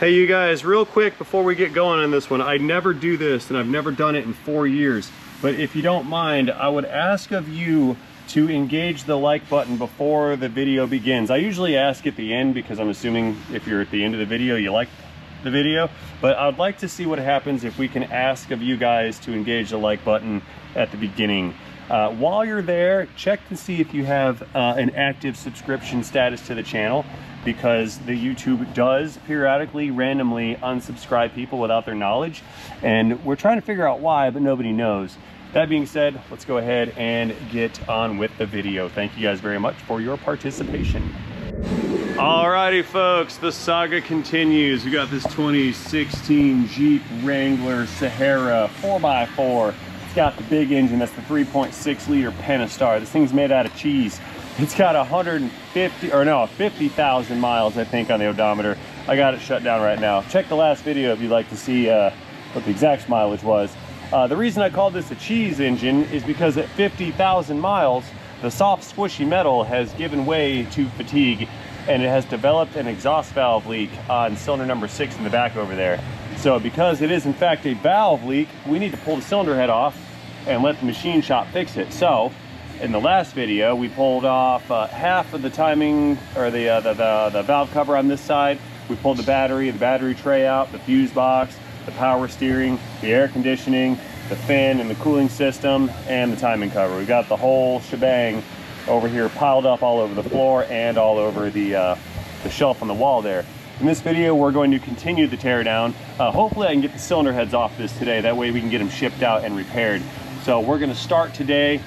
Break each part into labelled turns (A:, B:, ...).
A: Hey you guys, real quick before we get going on this one, I never do this and I've never done it in 4 years, but if you don't mind, I would ask of you to engage the like button before the video begins. I usually ask at the end because I'm assuming if you're at the end of the video, you like the video, but I'd like to see what happens if we can ask of you guys to engage the like button at the beginning. While you're there, check to see if you have an active subscription status to the channel, because the YouTube does periodically randomly unsubscribe people without their knowledge, and we're trying to figure out why, but nobody knows. That being said, let's go ahead and get on with the video. Thank you guys very much for your participation. Alrighty folks, the saga continues. We got this 2016 Jeep Wrangler Sahara 4x4. It's got the big engine, that's the 3.6 liter Pentastar. This thing's made out of cheese. It's got 50,000 miles, I think, on the odometer. I got it shut down right now. Check the last video if you'd like to see what the exact mileage was. The reason I called this a cheese engine is because at 50,000 miles, the soft squishy metal has given way to fatigue, and it has developed an exhaust valve leak on cylinder number 6 in the back over there. So because it is in fact a valve leak, we need to pull the cylinder head off and let the machine shop fix it. So in the last video, we pulled off half of the timing, or the valve cover on this side. We pulled the battery tray out, the fuse box, the power steering, the air conditioning, the fan and the cooling system, and the timing cover. We got the whole shebang over here piled up all over the floor and all over the shelf on the wall there. In this video, we're going to continue the teardown. Hopefully I can get the cylinder heads off this today. That way we can get them shipped out and repaired. So we're gonna start today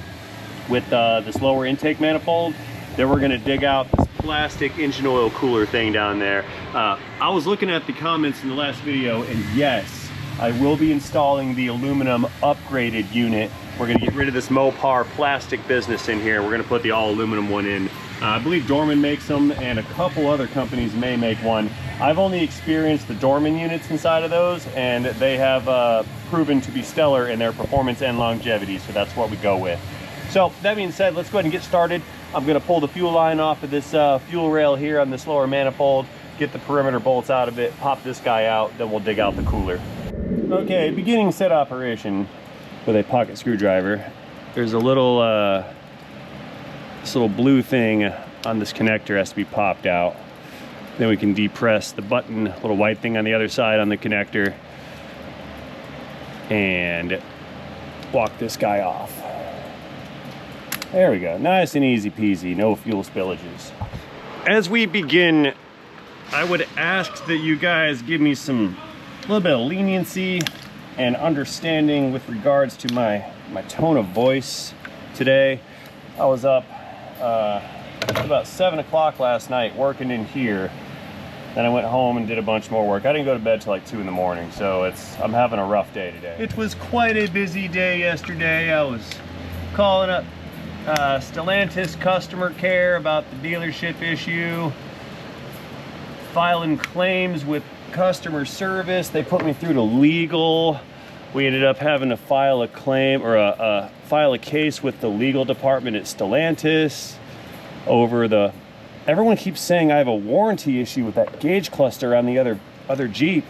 A: with this lower intake manifold. Then we're gonna dig out this plastic engine oil cooler thing down there. I was looking at the comments in the last video, and yes, I will be installing the aluminum upgraded unit. We're gonna get rid of this Mopar plastic business in here. We're gonna put the all aluminum one in. I believe Dorman makes them, and a couple other companies may make one. I've only experienced the Dorman units inside of those, and they have proven to be stellar in their performance and longevity, so that's what we go with. So that being said, let's go ahead and get started. I'm gonna pull the fuel line off of this fuel rail here on this lower manifold, get the perimeter bolts out of it, pop this guy out, then we'll dig out the cooler. Okay, beginning set operation with a pocket screwdriver. There's a little this little blue thing on this connector has to be popped out. Then we can depress the button, little white thing on the other side on the connector, and walk this guy off. There we go, nice and easy peasy, no fuel spillages. As we begin, I would ask that you guys give me a little bit of leniency and understanding with regards to my tone of voice today. I was up about 7 o'clock last night working in here. Then I went home and did a bunch more work. I didn't go to bed till like 2 in the morning, so I'm having a rough day today. It was quite a busy day yesterday. I was calling up Stellantis customer care about the dealership issue, filing claims with customer service. They put me through to legal. We ended up having to file a claim, or file a case with the legal department at Stellantis over everyone keeps saying I have a warranty issue with that gauge cluster on the other Jeep,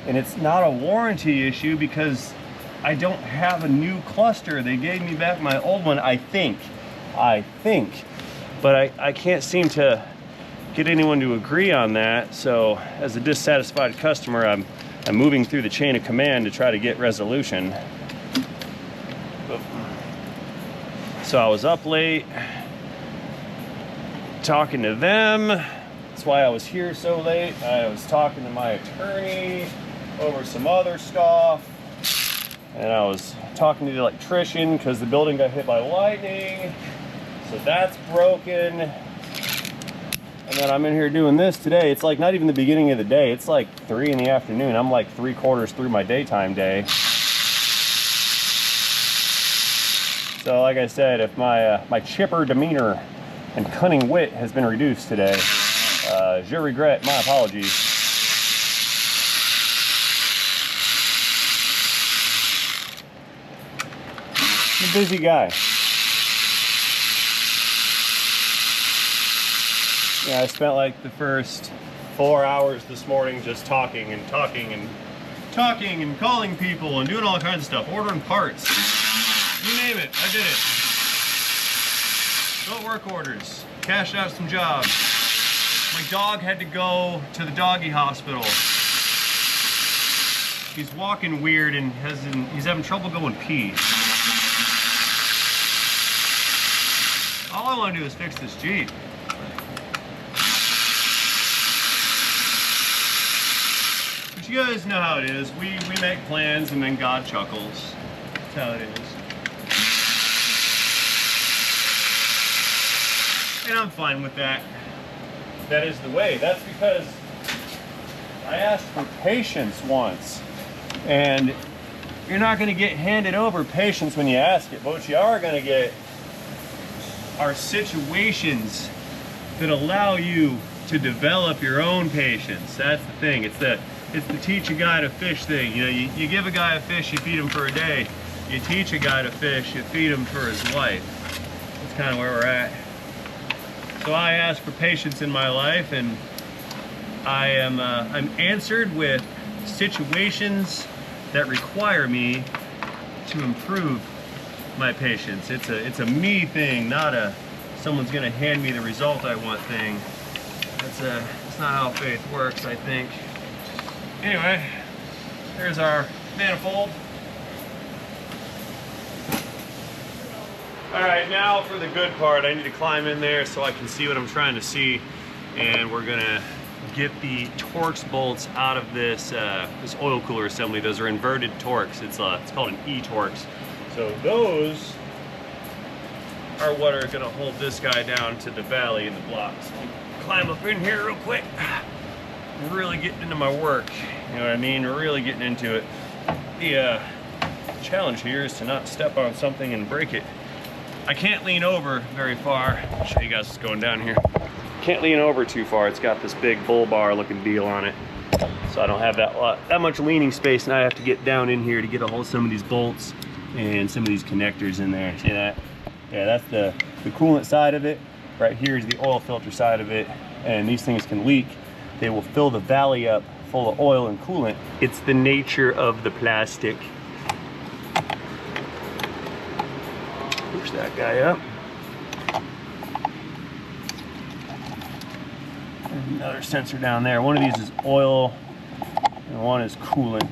A: and it's not a warranty issue because I don't have a new cluster. They gave me back my old one, I think, but I can't seem to get anyone to agree on that. So as a dissatisfied customer, I'm moving through the chain of command to try to get resolution. So I was up late talking to them. That's why I was here so late. I was talking to my attorney over some other stuff, and I was talking to the electrician because the building got hit by lightning, so that's broken. And then I'm in here doing this today. It's like not even the beginning of the day. It's like 3 in the afternoon. I'm like 3/4 through my daytime day. So like I said, if my chipper demeanor and cunning wit has been reduced today, je regrette, my apologies. I'm a busy guy. Yeah, I spent like the first 4 hours this morning just talking and talking and calling people and doing all kinds of stuff, ordering parts. You name it, I did it. Built work orders, cashed out some jobs. My dog had to go to the doggy hospital. He's walking weird and he's having trouble going pee. All I want to do is fix this Jeep. But you guys know how it is. We make plans and then God chuckles. That's how it is. And I'm fine with that. That is the way. That's because I asked for patience once. And you're not going to get handed over patience when you ask it. But what you are going to get are situations that allow you to develop your own patience. That's the thing. It's the teach a guy to fish thing. You know, you give a guy a fish, you feed him for a day. You teach a guy to fish, you feed him for his life. That's kind of where we're at. So I ask for patience in my life, and I'm answered with situations that require me to improve my patience. It's a me thing, not a someone's gonna hand me the result I want thing. It's not how faith works, I think. Anyway, there's our manifold. All right, now for the good part. I need to climb in there so I can see what I'm trying to see, and we're gonna get the Torx bolts out of this this oil cooler assembly. Those are inverted Torx. It's called an E-Torx. So those are what are gonna hold this guy down to the valley in the blocks. Climb up in here real quick. Really getting into my work. You know what I mean? Really getting into it. The challenge here is to not step on something and break it. I can't lean over very far. I'll show you guys what's going down here. Can't lean over too far. It's got this big bull bar looking deal on it. So I don't have that much leaning space, and I have to get down in here to get a hold of some of these bolts and some of these connectors in there. See that? Yeah, that's the coolant side of it. Right here is the oil filter side of it. And these things can leak. They will fill the valley up full of oil and coolant. It's the nature of the plastic. Push that guy up. There's another sensor down there. One of these is oil and one is coolant.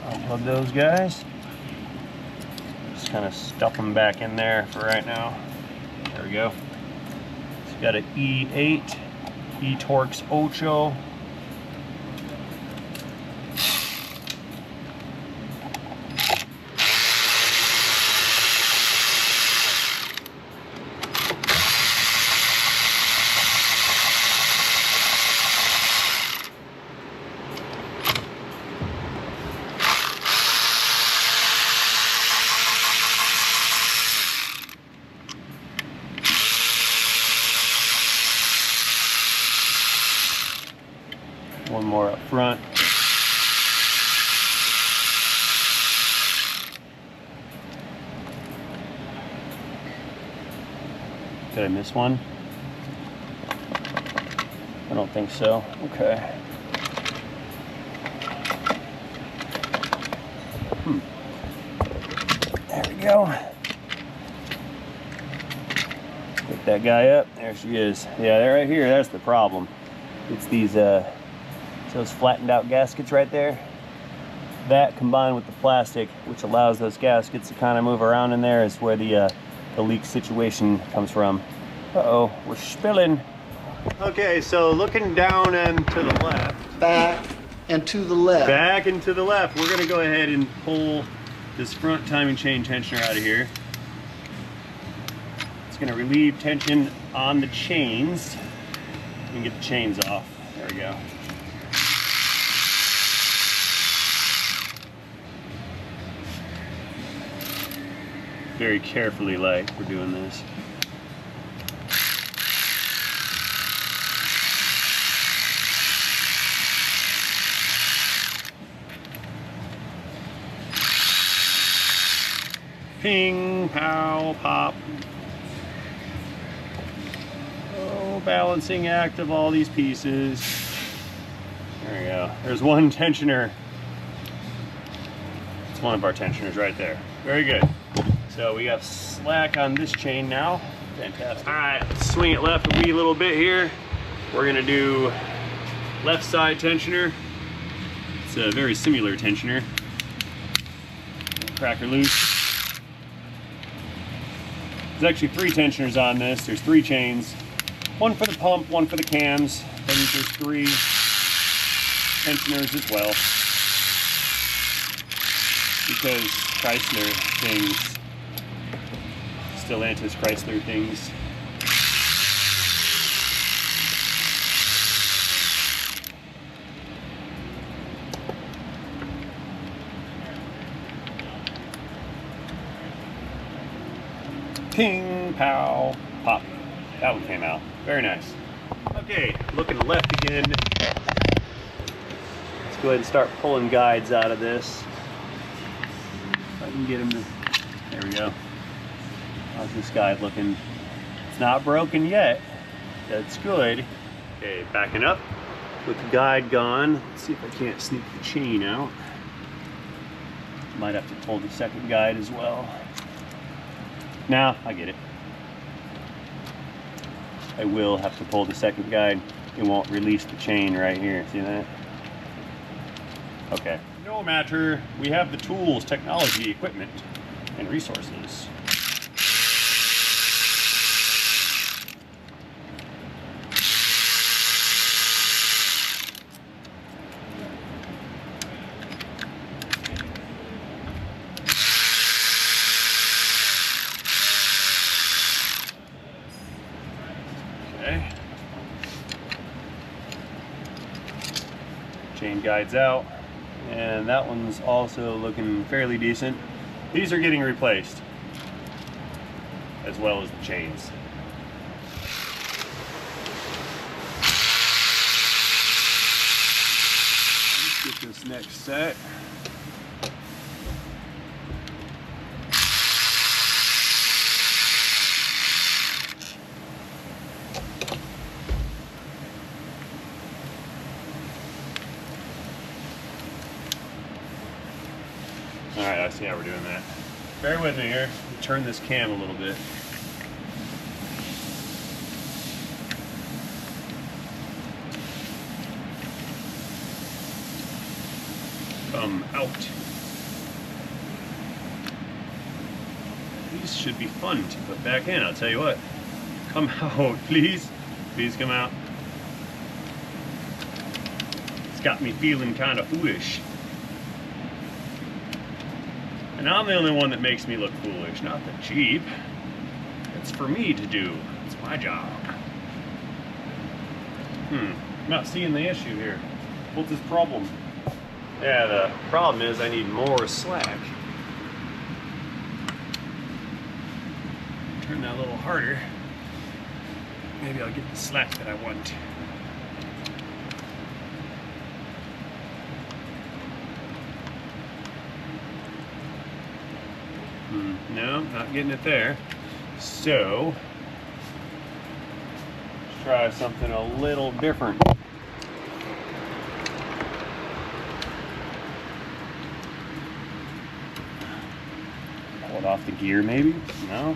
A: Unplug those guys. Just kind of stuff them back in there for right now. There we go. It's got an E8, E-Torx 8. One more up front. Did I miss one? I don't think so. Okay. There we go. Pick that guy up. There she is. Yeah, they're right here. That's the problem. It's these those flattened out gaskets right there. That combined with the plastic, which allows those gaskets to kind of move around in there, is where the leak situation comes from. Uh-oh, we're spilling. Okay, so looking down and to the left.
B: Back and to the left.
A: Back and to the left. We're gonna go ahead and pull this front timing chain tensioner out of here. It's gonna relieve tension on the chains. We can get the chains off. There we go. Very carefully, like we're doing this. Ping, pow, pop. Oh, balancing act of all these pieces. There we go. There's one tensioner. It's one of our tensioners right there. Very good. So we got slack on this chain now. Fantastic. All right, swing it left a wee little bit here. We're gonna do left side tensioner. It's a very similar tensioner. Crack her loose. There's actually 3 tensioners on this. There's 3 chains. One for the pump, one for the cams. Then there's 3 tensioners as well. Because Chrysler things, Stellantis Chrysler things. Ping, pow, pop. That one came out. Very nice. Okay, looking left again. Let's go ahead and start pulling guides out of this. If I can get him to, there we go. How's this guide looking? It's not broken yet. That's good. Okay, backing up with the guide gone. Let's see if I can't sneak the chain out. Might have to pull the second guide as well. Now, I get it. I will have to pull the second guide. It won't release the chain right here. See that? Okay. No matter, we have the tools, technology, equipment, and resources. Okay. Chain guides out, and that one's also looking fairly decent. These are getting replaced, as well as the chains. Let's get this next set. All right, I see how we're doing that. Bear with me here. Turn this cam a little bit. Come out. These should be fun to put back in, I'll tell you what. Come out, please. Please come out. It's got me feeling kind of foolish. And I'm the only one that makes me look foolish, not the Jeep. It's for me to do. It's my job. I'm not seeing the issue here. What's this problem? Yeah, the problem is I need more slack. Turn that a little harder. Maybe I'll get the slack that I want. No, not getting it there. So, let's try something a little different. Pull it off the gear, maybe? No?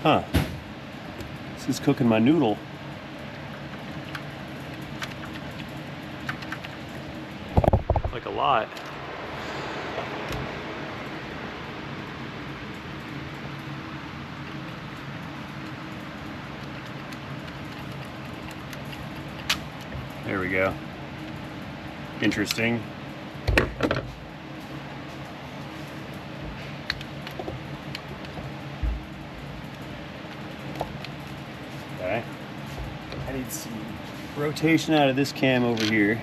A: Huh. This is cooking my noodle. Like a lot. There we go. Interesting. Okay. I need some rotation out of this cam over here.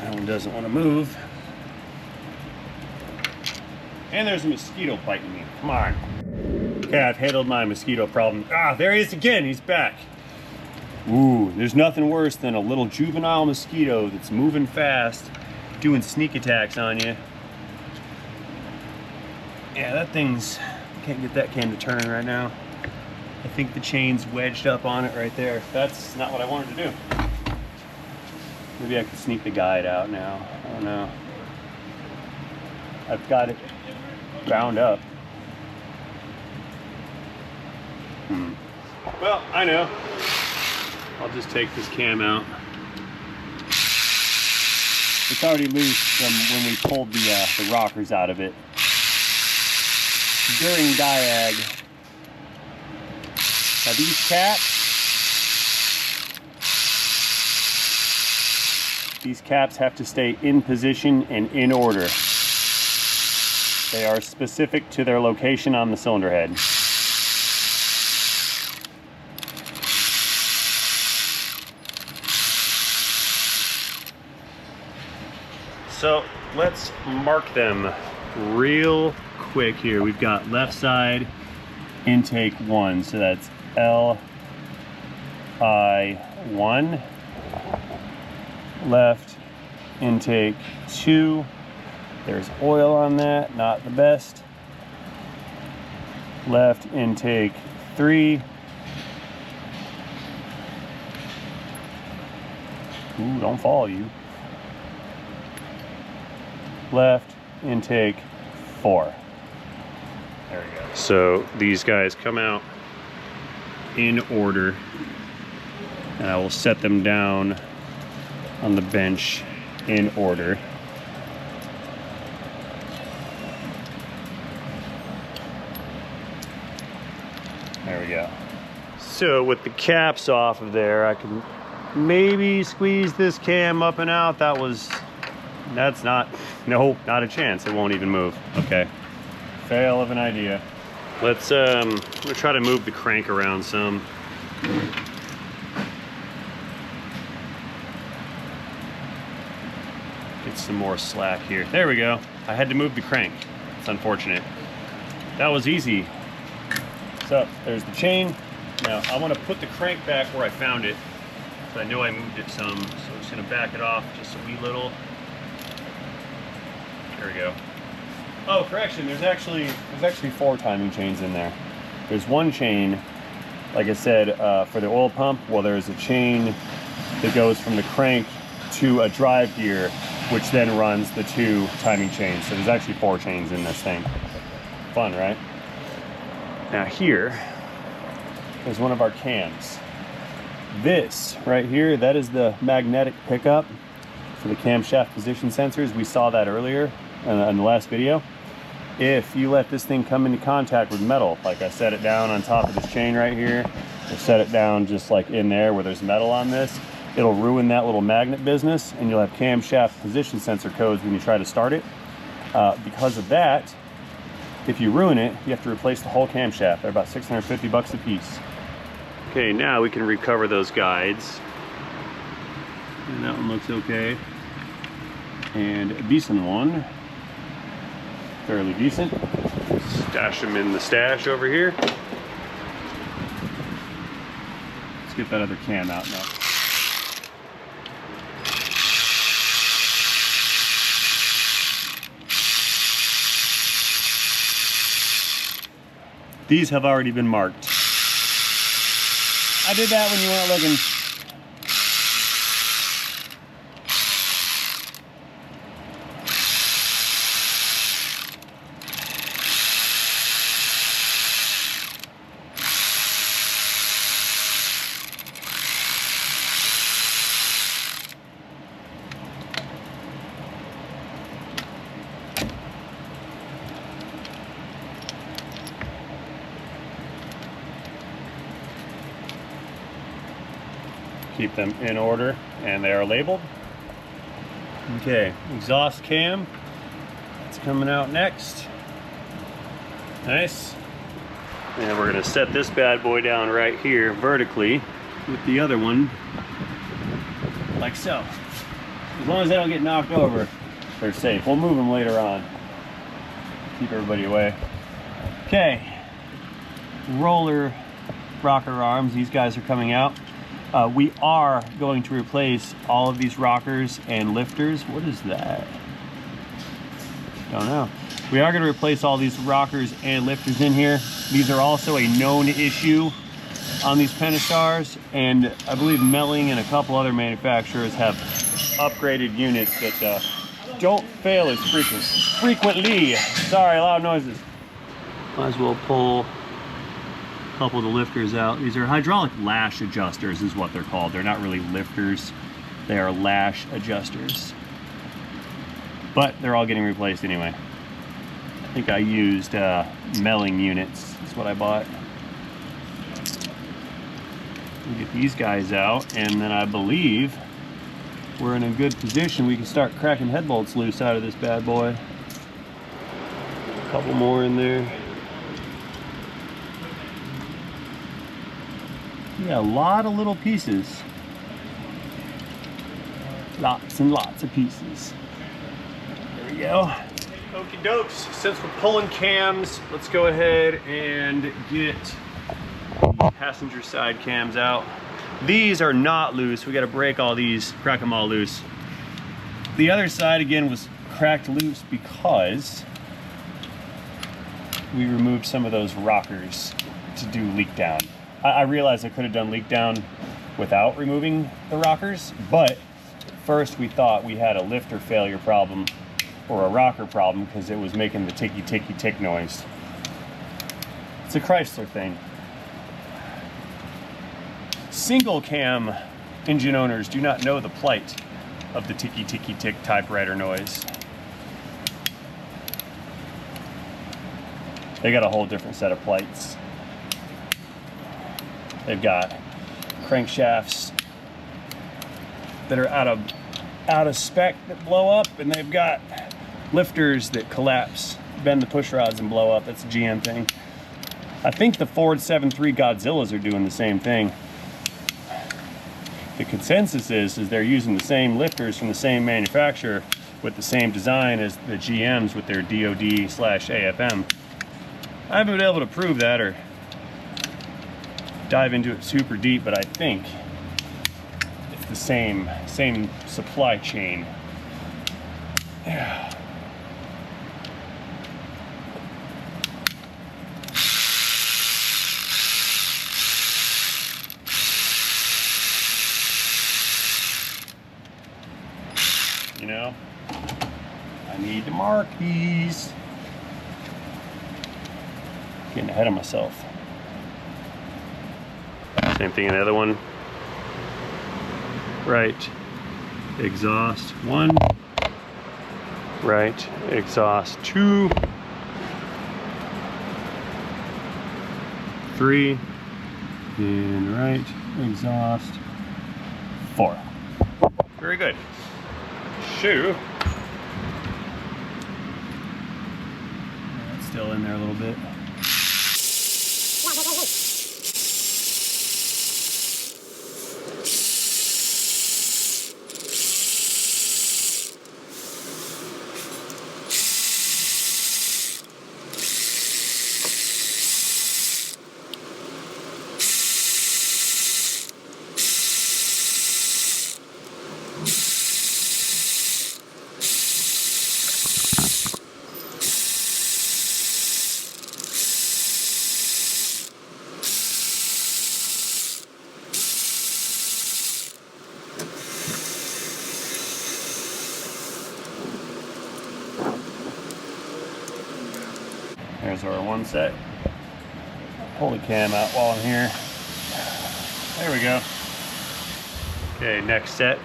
A: That one doesn't want to move. And there's a mosquito biting me. Come on. Okay, I've handled my mosquito problem. Ah, there he is again. He's back. Ooh, there's nothing worse than a little juvenile mosquito that's moving fast, doing sneak attacks on you. Yeah, that thing's... Can't get that cam to turn right now. I think the chain's wedged up on it right there. That's not what I wanted to do. Maybe I could sneak the guide out now. I don't know. I've got it bound up. Well, I know. I'll just take this cam out. It's already loose from when we pulled the rockers out of it. During diag. Now these caps have to stay in position and in order. They are specific to their location on the cylinder head. So let's mark them real quick here. We've got left side intake 1, so that's LI1. Left intake 2. There's oil on that, not the best. Left intake 3. Ooh, don't fall, you. Left intake 4. There we go. So these guys come out in order, and I will set them down on the bench in order. There we go. So with the caps off of there, I can maybe squeeze this cam up and out. That's not, no, not a chance. It won't even move. Okay. Fail of an idea. Let's I'm gonna try to move the crank around some. Get some more slack here. There we go. I had to move the crank. It's unfortunate. That was easy. So there's the chain. Now I want to put the crank back where I found it. So I know I moved it some. So I'm just gonna back it off just a wee little. There we go. Oh, correction, there's actually 4 timing chains in there. There's one chain, like I said, for the oil pump. Well, there's a chain that goes from the crank to a drive gear, which then runs the 2 timing chains. So there's actually 4 chains in this thing. Fun, right? Now here, there's one of our cams. This right here, that is the magnetic pickup for the camshaft position sensors. We saw that earlier in the last video. If you let this thing come into contact with metal, like I set it down on top of this chain right here, or set it down just like in there where there's metal on this, it'll ruin that little magnet business, and you'll have camshaft position sensor codes when you try to start it. Because of that, if you ruin it, you have to replace the whole camshaft. They're about 650 bucks a piece. Okay, now we can recover those guides. And that one looks okay. And a decent one. Fairly decent. Stash them in the stash over here. Let's get that other cam out now. These have already been marked. I did that when you weren't looking. Keep them in order, and they are labeled. Okay, exhaust cam. It's coming out next. Nice. And we're gonna set this bad boy down right here vertically with the other one, like so. As long as they don't get knocked over, they're safe. We'll move them later on. Keep everybody away. Okay, roller rocker arms, these guys are coming out. We are going to replace all of these rockers and lifters. What is that? Don't know. We are going to replace all these rockers and lifters in here. These are also a known issue on these Pentastars, and I believe Melling and a couple other manufacturers have upgraded units that don't fail as frequently. Sorry, loud noises. Might as well pull a couple of the lifters out. These are hydraulic lash adjusters is what they're called. They're not really lifters. They are lash adjusters. But they're all getting replaced anyway. I think I used Melling units. That's what I bought. We'll get these guys out, and then I believe we're in a good position. We can start cracking head bolts loose out of this bad boy. A couple more in there. Yeah, a lot of little pieces. Lots and lots of pieces. There we go. Okie dokes, since we're pulling cams, let's go ahead and get the passenger side cams out. These are not loose. We got to break all these, crack them all loose. The other side again was cracked loose because we removed some of those rockers to do leak down. I realized I could have done leak down without removing the rockers, but first we thought we had a lifter failure problem or a rocker problem because it was making the ticky ticky tick noise. It's a Chrysler thing. Single cam engine owners do not know the plight of the ticky ticky tick typewriter noise. They got a whole different set of plights. They've got crankshafts that are out of spec that blow up, and they've got lifters that collapse, bend the push rods and blow up. That's a GM thing. I think the Ford 7.3 Godzillas are doing the same thing. The consensus is they're using the same lifters from the same manufacturer with the same design as the GMs with their DOD/AFM. I haven't been able to prove that or dive into it super deep, but I think it's the same supply chain. Yeah. You know, I need to mark these. Getting ahead of myself. Same thing in the other one. Right exhaust 1. Right exhaust 2. 3. And right exhaust 4. Very good. Shoe. That's still in there a little bit. There's our one set. Pull the cam out while I'm here. There we go. Okay, next set.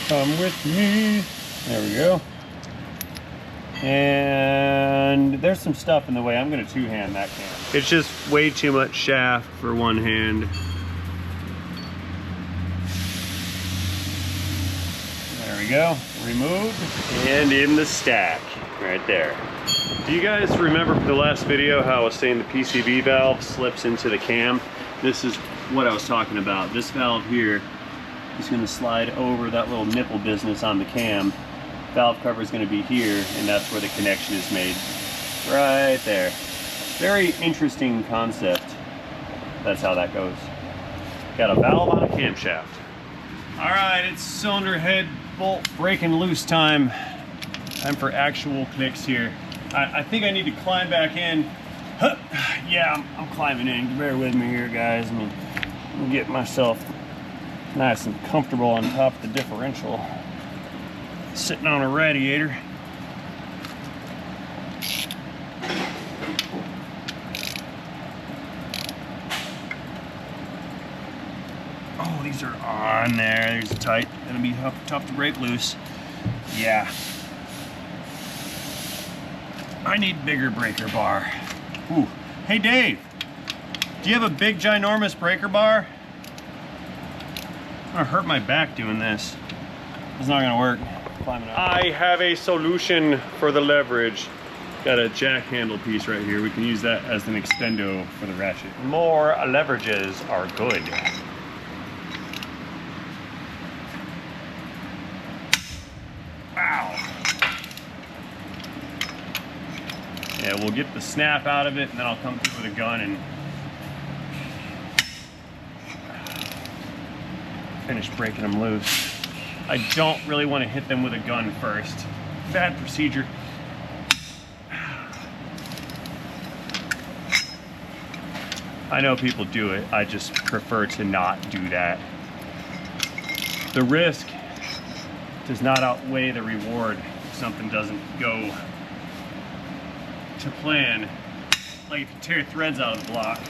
A: Come with me. There we go. And there's some stuff in the way. I'm going to two-hand that cam. It's just way too much shaft for one hand. we go. Removed and in the stack right there. Do you guys remember from the last video how I was saying the PCV valve slips into the cam? This is what I was talking about. This valve here is going to slide over that little nipple business on the cam. Valve cover is going to be here, and that's where the connection is made. Right there. Very interesting concept. That's how that goes. Got a valve on a camshaft. All right, it's cylinder head bolt breaking loose time. Time for actual clicks here. I think I need to climb back in. Huh. Yeah, I'm climbing in. Bear with me here, guys. I'm gonna get myself nice and comfortable on top of the differential. Sitting on a radiator. Oh, these are on there. These are tight. Gonna be tough to break loose. Yeah. I need bigger breaker bar. Ooh. Hey Dave, do you have a big ginormous breaker bar? I'm gonna hurt my back doing this. It's not gonna work. Climbing up. I have a solution for the leverage. Got a jack handle piece right here. We can use that as an extendo for the ratchet. More leverages are good. Wow. Yeah, we'll get the snap out of it, and then I'll come through with a gun and finish breaking them loose. I don't really want to hit them with a gun first. Bad procedure. I know people do it. I just prefer to not do that. The risk does not outweigh the reward if something doesn't go to plan. Like if you tear threads out of the block.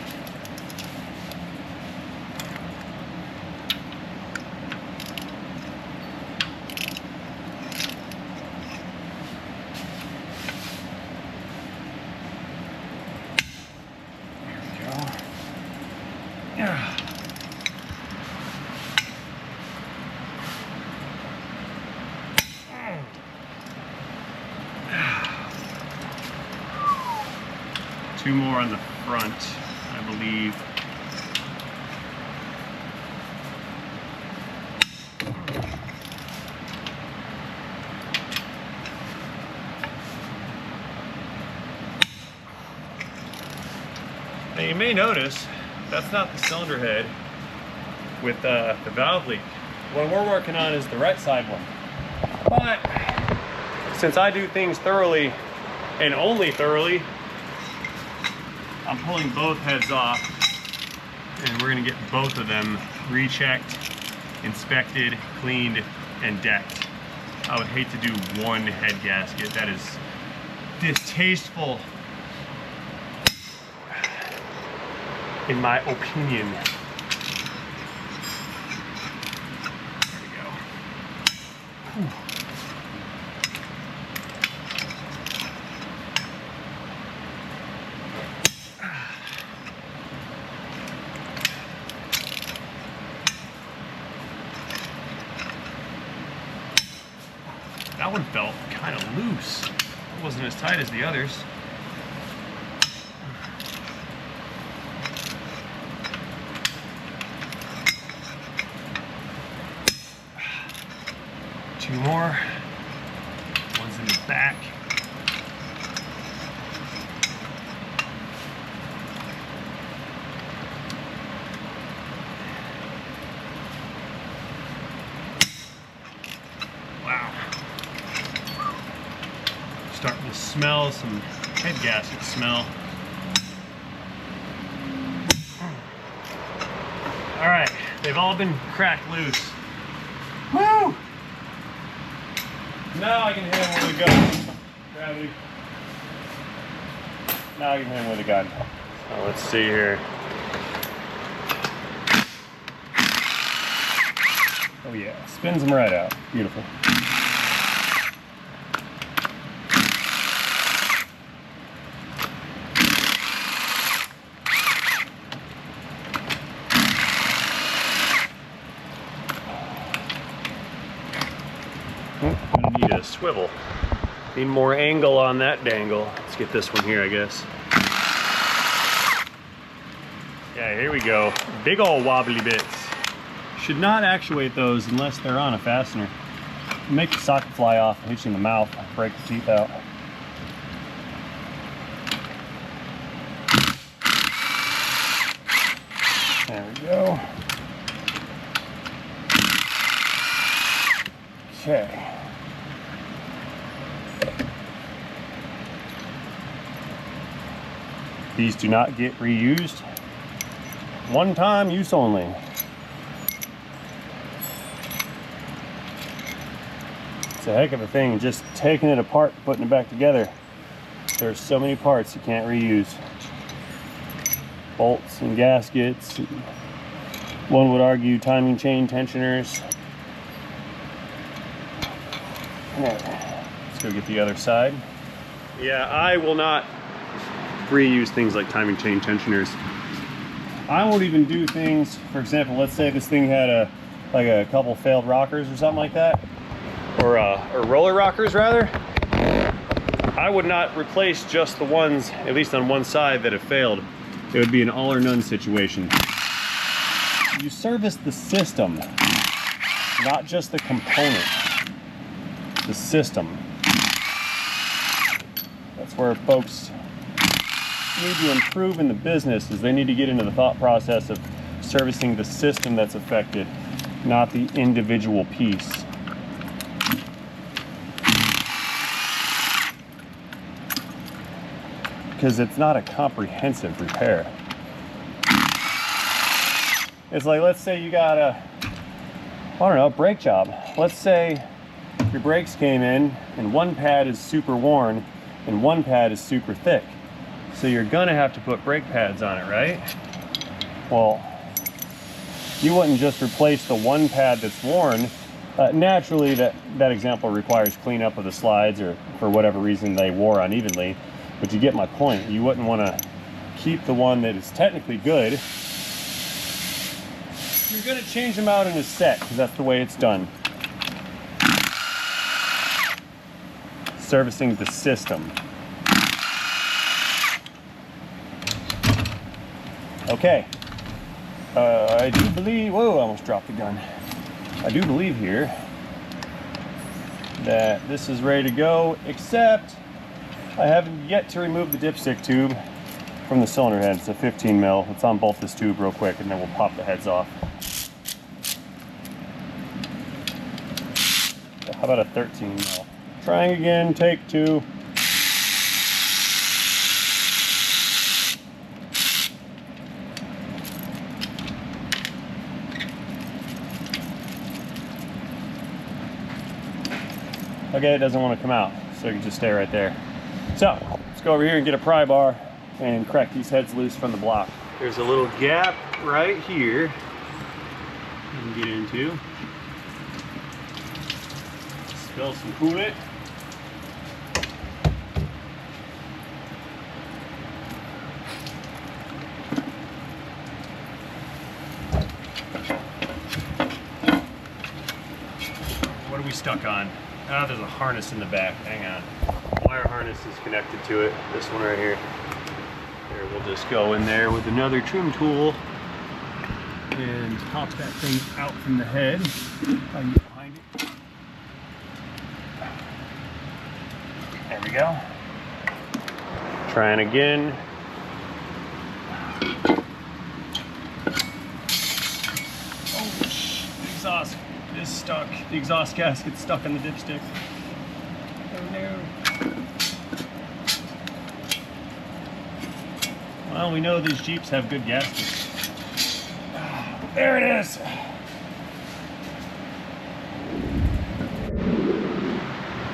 A: There we go. Yeah. Two more on the front, I believe. Now you may notice that's not the cylinder head with the valve leak. What we're working on is the right side one. But since I do things thoroughly and only thoroughly, I'm pulling both heads off, and we're gonna get both of them rechecked, inspected, cleaned, and decked. I would hate to do one head gasket. That is distasteful, in my opinion. There we go. Whew. That one felt kind of loose. It wasn't as tight as the others. Two more. One's in the back. Wow. Starting to smell some head gasket smell. All right, they've all been cracked loose. Woo! Now I can hit him with a gun. Gravity. Now I can hit him with a gun. So let's see here. Oh yeah, spins them right out. Beautiful. need a swivel. Need more angle on that dangle. Let's get this one here, I guess. Yeah, here we go. Big old wobbly bits. Should not actuate those unless they're on a fastener. Make the socket fly off, hit you in the mouth, break the teeth out. There we go. Okay. These do not get reused. One-time use only. It's a heck of a thing, just taking it apart, putting it back together. There's so many parts you can't reuse. Bolts and gaskets. One would argue timing chain tensioners. Let's go get the other side. Yeah, I will not reuse things like timing chain tensioners. I won't even do things, for example, let's say this thing had a couple failed rockers or something like that, or roller rockers rather. I would not replace just the ones, at least on one side, that have failed. It would be an all or none situation. You service the system, not just the component. The system. That's where folks need to improve in the business, is they need to get into the thought process of servicing the system that's affected, not the individual piece. Because it's not a comprehensive repair. It's like, let's say you got a, I don't know, brake job. Let's say your brakes came in and one pad is super worn and one pad is super thick. So you're gonna have to put brake pads on it, right? Well, you wouldn't just replace the one pad that's worn. Naturally, that example requires cleanup of the slides, or for whatever reason they wore unevenly. But you get my point. You wouldn't want to keep the one that is technically good. You're gonna change them out in a set, because that's the way it's done. Servicing the system. Okay, I do believe, whoa, I almost dropped the gun. I do believe here that this is ready to go, except I haven't yet to remove the dipstick tube from the cylinder head. It's a 15 mil. Let's unbolt this tube real quick and then we'll pop the heads off. How about a 13 mil? Trying again, take two. Okay, it doesn't want to come out, so you can just stay right there. So, let's go over here and get a pry bar and crack these heads loose from the block. There's a little gap right here you can get into. Spill some coolant. What are we stuck on? Ah, there's a harness in the back. Hang on. Wire harness is connected to it. This one right here. There, we'll just go in there with another trim tool and pop that thing out from the head. I'll get behind it. There we go. Trying again. Oh, the exhaust is stuck. The exhaust gasket's stuck in the dipstick. Oh no. Well, we know these Jeeps have good gaskets. There it is.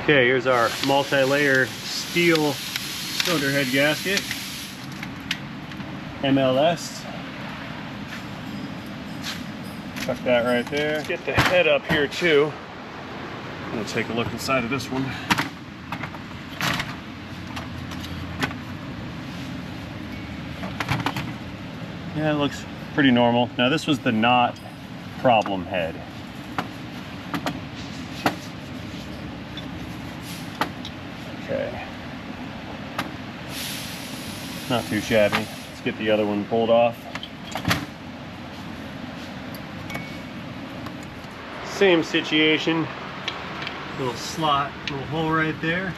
A: Okay, here's our multi-layer steel cylinder head gasket. MLS. Tuck that right there. Let's get the head up here too. We'll take a look inside of this one. Yeah, it looks pretty normal. Now this was the not problem head. Okay. Not too shabby. Let's get the other one pulled off. Same situation. Little slot, little hole right there.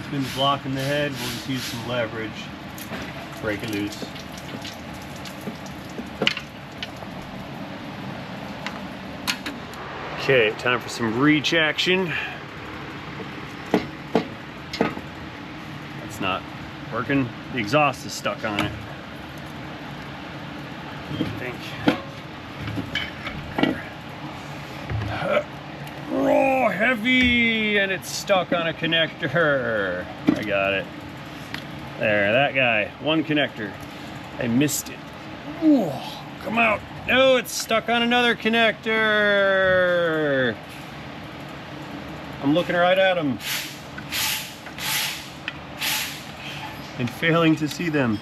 A: Between the block and the head, we'll just use some leverage. Break it loose. Okay, time for some reach action. That's not working. The exhaust is stuck on it, I think. Oh, heavy, and it's stuck on a connector. I got it. There, that guy. One connector. I missed it. Ooh, come out. No, it's stuck on another connector. I'm looking right at them and failing to see them.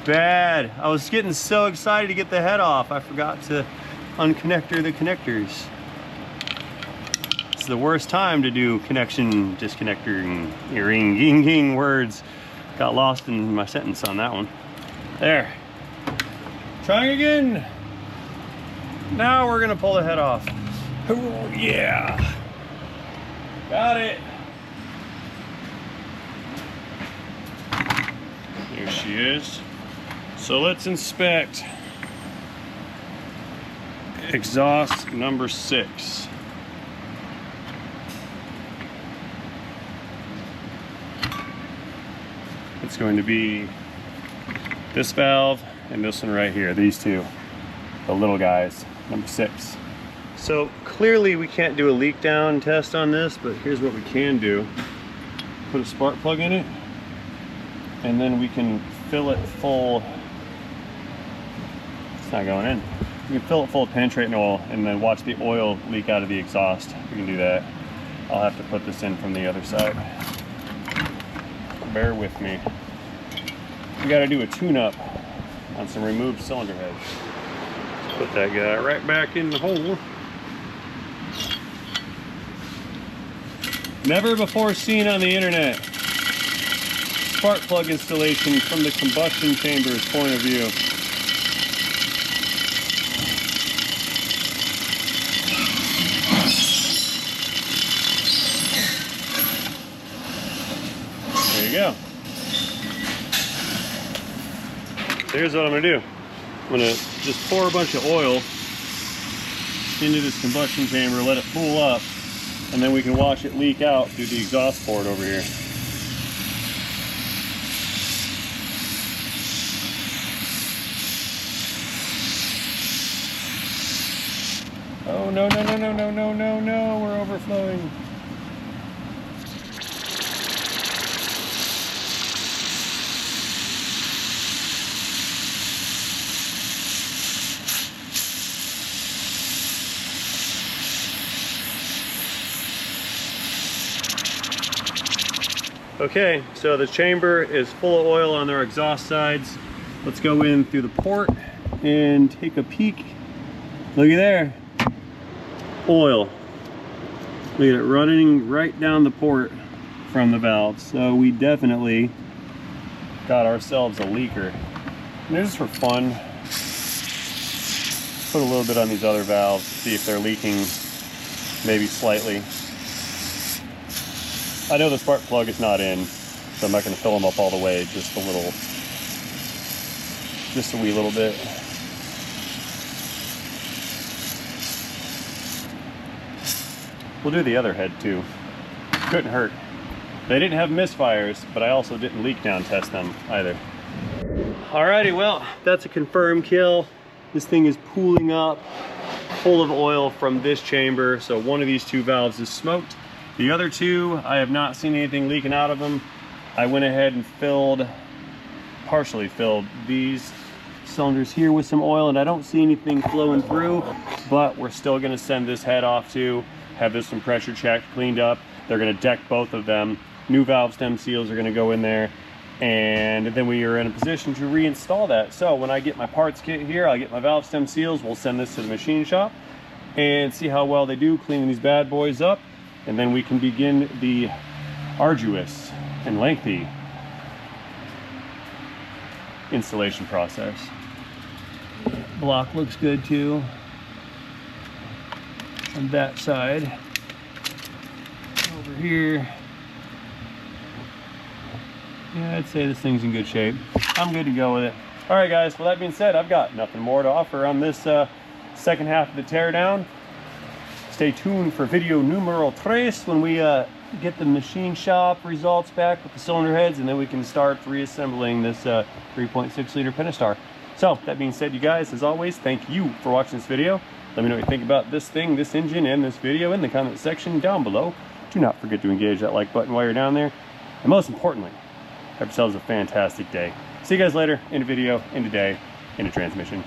A: Bad. I was getting so excited to get the head off, I forgot to unconnector the connectors. It's the worst time to do connection, disconnecting, ring words. Got lost in my sentence on that one. There. Trying again. Now we're gonna pull the head off. Oh, yeah. Got it. There she is. So let's inspect exhaust number 6. It's going to be this valve and this one right here, these two, the little guys, number 6. So clearly we can't do a leak down test on this, but here's what we can do. Put a spark plug in it, and then we can fill it full. It's not going in. We can fill it full of penetrating oil and then watch the oil leak out of the exhaust. We can do that. I'll have to put this in from the other side. Bear with me. We got to do a tune-up on some removed cylinder heads. Let's put that guy right back in the hole. Never before seen on the internet. Spark plug installation from the combustion chamber's point of view. There you go. So here's what I'm gonna do. I'm gonna just pour a bunch of oil into this combustion chamber, let it cool up, and then we can watch it leak out through the exhaust port over here. Oh, no, no, no, no, no, no, no, no, we're overflowing. Okay, so the chamber is full of oil on their exhaust sides. Let's go in through the port and take a peek. Look at there. Oil. Look at it running right down the port from the valve. So we definitely got ourselves a leaker. And just for fun, put a little bit on these other valves, see if they're leaking maybe slightly. I know the spark plug is not in, so I'm not going to fill them up all the way, just a wee little bit. We'll do the other head too. Couldn't hurt. They didn't have misfires, but I also didn't leak down test them either. Alrighty, well, that's a confirmed kill. This thing is pooling up full of oil from this chamber, so one of these two valves is smoked. The other two, I have not seen anything leaking out of them. I went ahead and partially filled these cylinders here with some oil, and I don't see anything flowing through, but we're still gonna send this head off to have this one pressure checked, cleaned up. They're gonna deck both of them. New valve stem seals are gonna go in there, and then we are in a position to reinstall that. So when I get my parts kit here, I'll get my valve stem seals, we'll send this to the machine shop and see how well they do cleaning these bad boys up. And then we can begin the arduous and lengthy installation process. Block looks good too on that side. Over here, yeah, I'd say this thing's in good shape. I'm good to go with it. All right, guys, with that being said, I've got nothing more to offer on this second half of the teardown. Stay tuned for video numero 3 when we get the machine shop results back with the cylinder heads, and then we can start reassembling this 3.6 liter Pentastar. So that being said, you guys, as always, thank you for watching this video. Let me know what you think about this thing, this engine, and this video in the comment section down below. Do not forget to engage that like button while you're down there. And most importantly, have yourselves a fantastic day. See you guys later in a video, in a day, in a transmission.